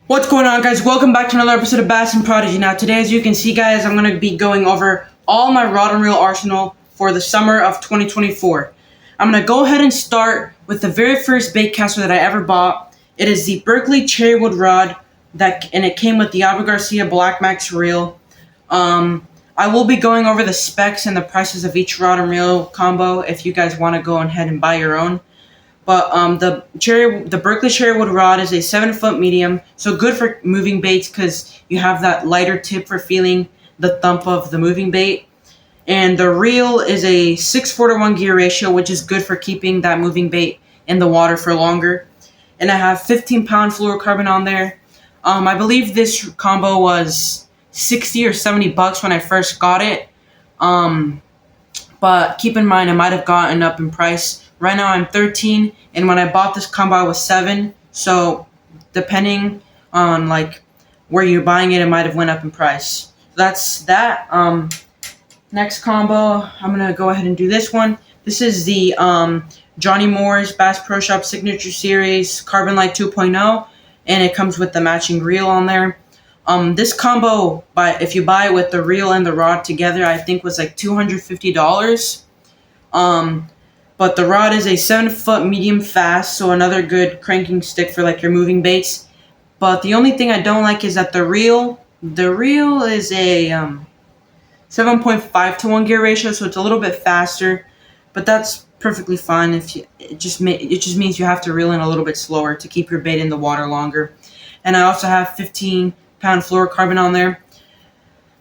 What's going on, guys? Welcome back to another episode of Bass and Prodigy. Now today, as you can see, guys, I'm going to be going over all my rod and reel arsenal for the summer of 2024. I'm going to go ahead and start with the very first bait caster that I ever bought. It is the Berkley Cherrywood rod, and it came with the Abu Garcia Black Max reel. I will be going over the specs and the prices of each rod and reel combo if you guys want to go ahead and buy your own. But the Berkley Cherrywood rod is a 7-foot medium, so good for moving baits because you have that lighter tip for feeling the thump of the moving bait. And the reel is a 6:4-to-1 gear ratio, which is good for keeping that moving bait in the water for longer. And I have 15-pound fluorocarbon on there. I believe this combo was $60 or $70 when I first got it. But keep in mind, it might have gotten up in price. Right now I'm 13, and when I bought this combo I was 7. So depending on where you're buying it, it might have went up in price. That's that. Next combo, I'm gonna go ahead and do this one. This is the Johnny Moore's Bass Pro Shop Signature Series Carbon Light 2.0, and it comes with the matching reel on there. This combo, if you buy it with the reel and the rod together, I think was like $250. But the rod is a 7-foot medium fast, so another good cranking stick for your moving baits. But the only thing I don't like is that the reel is a 7.5-to-1 gear ratio, so it's a little bit faster. But that's perfectly fine. It just means you have to reel in a little bit slower to keep your bait in the water longer. And I also have 15-pound fluorocarbon on there.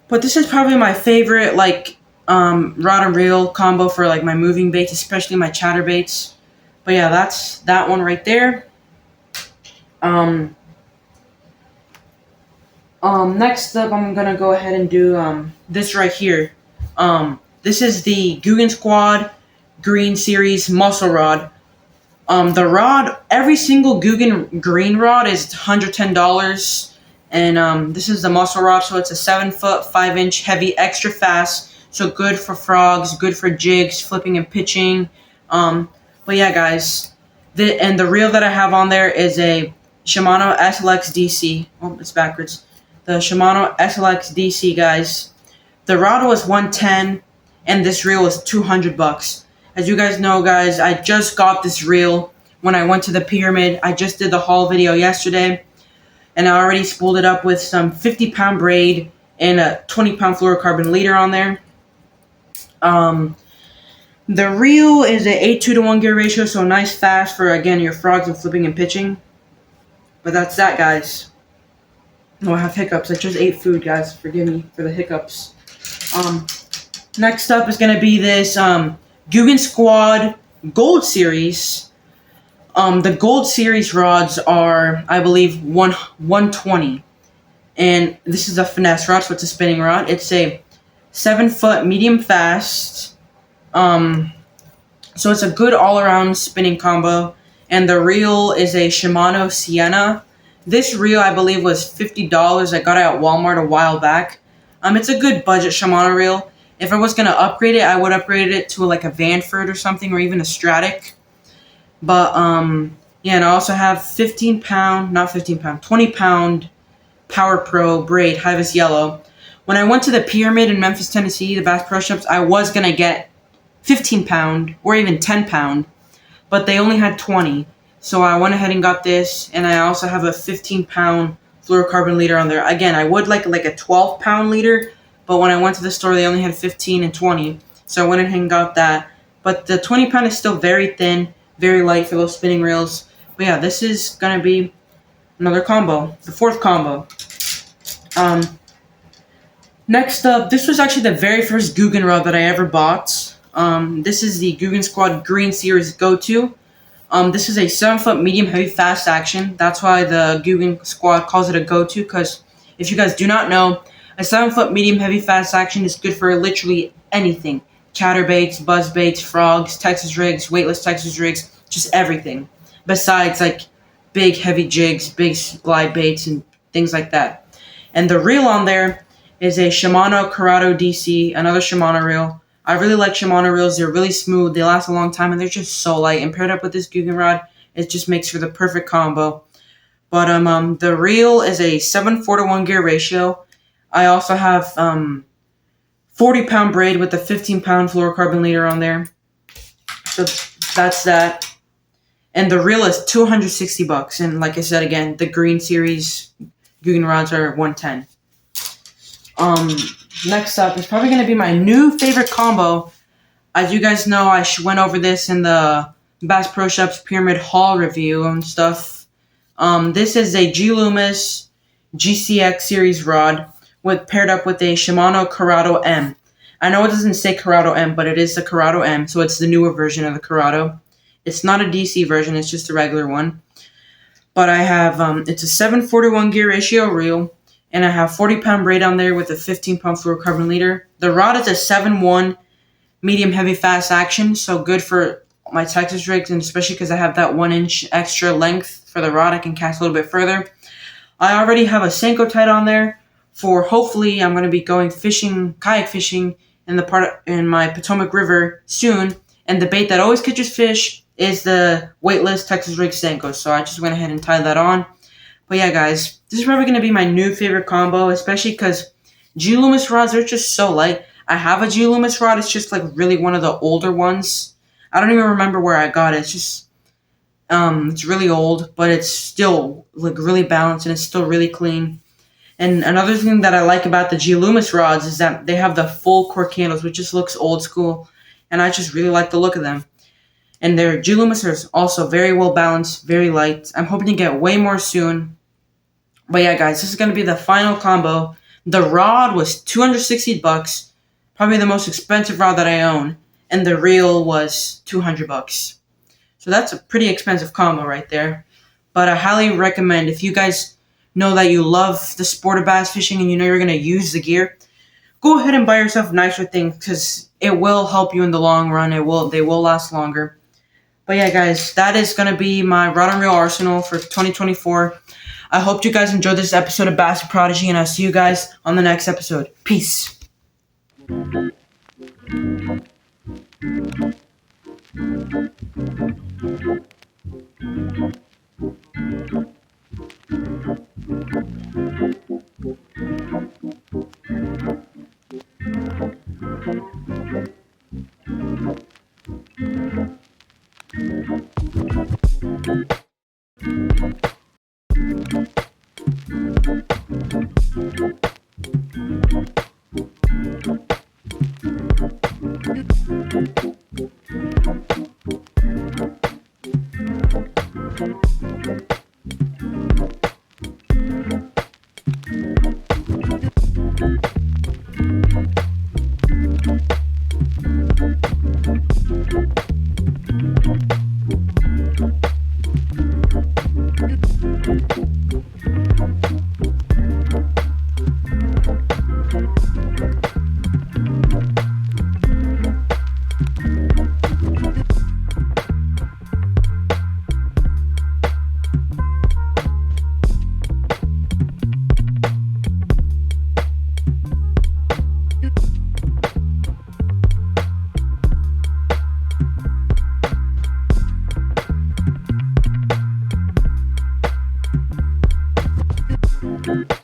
But this is probably my favorite rod and reel combo for my moving baits, especially my chatterbaits. But yeah, that's that one right there. Next up, I'm gonna go ahead and do this right here. This is the Googan Squad Green Series Muscle Rod. The rod, every single Googan green rod is $110, and this is the muscle rod, so it's a 7-foot, 5-inch heavy, extra fast. So good for frogs, good for jigs, flipping and pitching. But yeah, guys. The reel that I have on there is a Shimano SLX DC. Oh, it's backwards. The Shimano SLX DC, guys. The rod was $110, and this reel was $200. As you guys know, guys, I just got this reel when I went to the Pyramid. I just did the haul video yesterday, and I already spooled it up with some 50-pound braid and a 20-pound fluorocarbon leader on there. The reel is a 8:2-to-1 gear ratio, so nice fast for, again, your frogs and flipping and pitching. But that's that, guys. Oh, I have hiccups. I just ate food, guys. Forgive me for the hiccups. Next up is going to be this Googan Squad Gold Series. The Gold Series rods are, I believe, 120. And this is a finesse rod, so it's a spinning rod. It's a 7-foot medium fast. So it's a good all-around spinning combo. And the reel is a Shimano Sienna. This reel, I believe, was $50. I got it at Walmart a while back. It's a good budget Shimano reel. If I was going to upgrade it, I would upgrade it to a Vanford or something, or even a Stratic. But, yeah, and I also have 20-pound Power Pro braid, Hivas Yellow. When I went to the Pyramid in Memphis, Tennessee, the Bass Pro Shops, I was going to get 15-pound or even 10-pound, but they only had 20. So I went ahead and got this, and I also have a 15-pound fluorocarbon leader on there. Again, I would like a 12-pound leader, but when I went to the store, they only had 15 and 20. So I went ahead and got that. But the 20-pound is still very thin, very light for those spinning reels. But yeah, this is going to be another combo, the fourth combo. Next up, this was actually the very first Googan rod that I ever bought. This is the Googan Squad Green Series Go-To. This is a 7-foot medium heavy fast action. That's why the Googan Squad calls it a go-to, because if you guys do not know, a 7-foot medium heavy fast action is good for literally anything. Chatterbaits, buzzbaits, frogs, Texas rigs, weightless Texas rigs, just everything. Besides big heavy jigs, big glide baits, and things like that. And the reel on there is a Shimano Corrado DC, another Shimano reel. I really like Shimano reels. They're really smooth. They last a long time, and they're just so light. And paired up with this Googan rod, it just makes for the perfect combo. But the reel is a 7:4 to 1 gear ratio. I also have 40-pound braid with a 15-pound fluorocarbon leader on there. So that's that. And the reel is $260. And like I said again, the green series Guggen rods are $110. Next up is probably going to be my new favorite combo. As you guys know, I went over this in the Bass Pro Shops Pyramid Haul review and stuff. This is a G Loomis GCX series rod paired up with a Shimano Curado M. I know it doesn't say Curado M, but it is the Curado M, so it's the newer version of the Curado. It's not a DC version, it's just a regular one. But I have, it's a 7:4 to 1 gear ratio reel, and I have 40-pound braid on there with a 15-pound fluorocarbon leader. The rod is a 7-1 medium heavy fast action, so good for my Texas rigs, and especially because I have that 1-inch extra length for the rod, I can cast a little bit further. I already have a Senko tight on there for, hopefully I'm going to be going fishing, kayak fishing in my Potomac River soon, and the bait that always catches fish is the weightless Texas rig Senko, so I just went ahead and tied that on. But yeah, guys, this is probably going to be my new favorite combo, especially because G Loomis rods are just so light. I have a G Loomis rod, it's just like really one of the older ones. I don't even remember where I got it. It's just, it's really old, but it's still like really balanced and it's still really clean. And another thing that I like about the G Loomis rods is that they have the full cork handles, which just looks old school, and I just really like the look of them. And their G Loomis are also very well balanced, very light. I'm hoping to get way more soon. But yeah, guys, this is going to be the final combo. The rod was $260, probably the most expensive rod that I own, and the reel was $200. So that's a pretty expensive combo right there. But I highly recommend, if you guys know that you love the sport of bass fishing and you know you're going to use the gear, go ahead and buy yourself nicer things because it will help you in the long run. They will last longer. But yeah, guys, that is going to be my rod and reel arsenal for 2024. I hope you guys enjoyed this episode of Bass Prodigy, and I'll see you guys on the next episode. Peace. Thank you.